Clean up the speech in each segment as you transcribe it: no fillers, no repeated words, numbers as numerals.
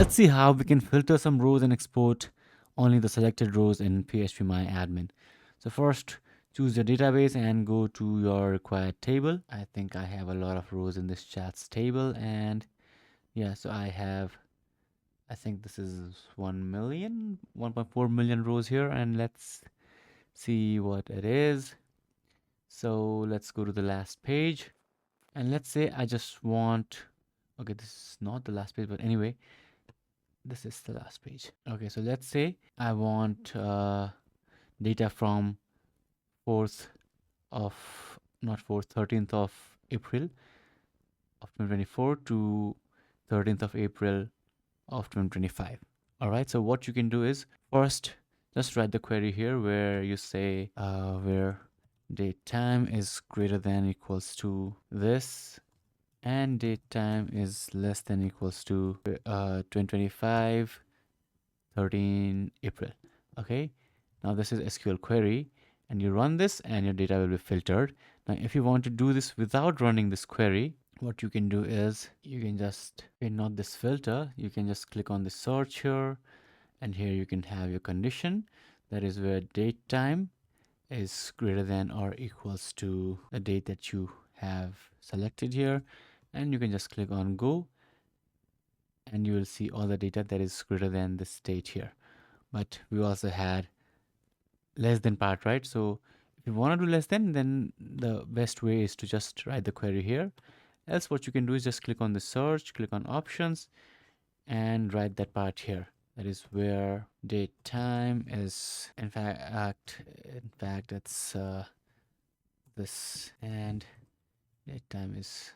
Let's see how we can filter some rows and export only the selected rows in PhpMyAdmin. So first, choose your database and go to your required table. I think I have a lot of rows in this chats table, and yeah, so I think this is 1.4 million rows here, and let's see what it is. So let's go to the last page, and let's say I just want, okay, this is not the last page, but anyway, this is the last page. Okay, so let's say I want data from 4th of, not 4th, 13th of April of 2024 to 13th of April of 2025. All right, so what you can do is first just write the query here where you say where date time is greater than equals to this and date time is less than equals to 2025 13 April. Okay, now this is SQL query, and you run this and your data will be filtered. Now if you want to do this without running this query, what you can do is you can just, okay, not this filter, you can just click on the search here, and here you can have your condition, that is where date time is greater than or equals to the date that you have selected here, and you can just click on go, and you will see all the data that is greater than this date here. But we also had less than part, right? So if you want to do less than, then the best way is to just write the query here. Else what you can do is just click on the search, click on options, and write that part here. That is where date time is, in fact it's this, and date time is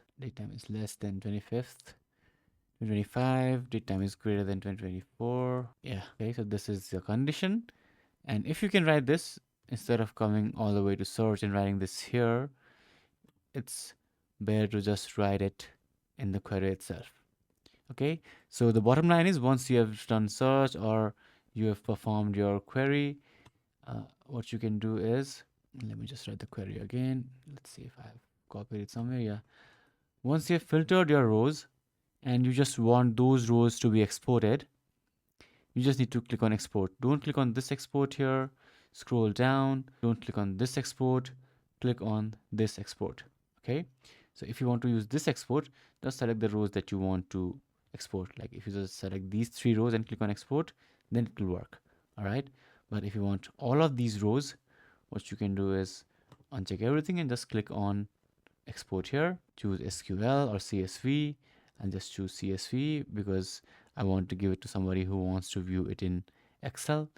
less than 25th 2025, date time is greater than 2024. Yeah, okay, so this is the condition. And if you can write this instead of coming all the way to search and writing this here, it's better to just write it in the query itself. Okay, so the bottom line is once you have done search or you have performed your query, what you can do is, let me just write the query again. Let's see if I have copied it somewhere. Yeah, once you have filtered your rows and you just want those rows to be exported, you just need to click on export. Don't click on this export here, scroll down, don't click on this export, click on this export. Okay, so if you want to use this export, just select the rows that you want to export. Like if you just select these 3 rows and click on export, then it will work. All right, but if you want all of these rows, what you can do is uncheck everything and just click on export here, choose SQL or CSV, and just choose CSV because I want to give it to somebody who wants to view it in Excel,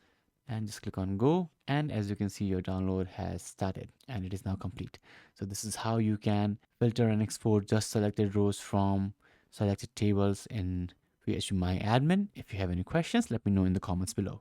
and just click on go, and as you can see your download has started and it is now complete. So this is how you can filter and export just selected rows from selected tables in PhpMyAdmin. If you have any questions, let me know in the comments below.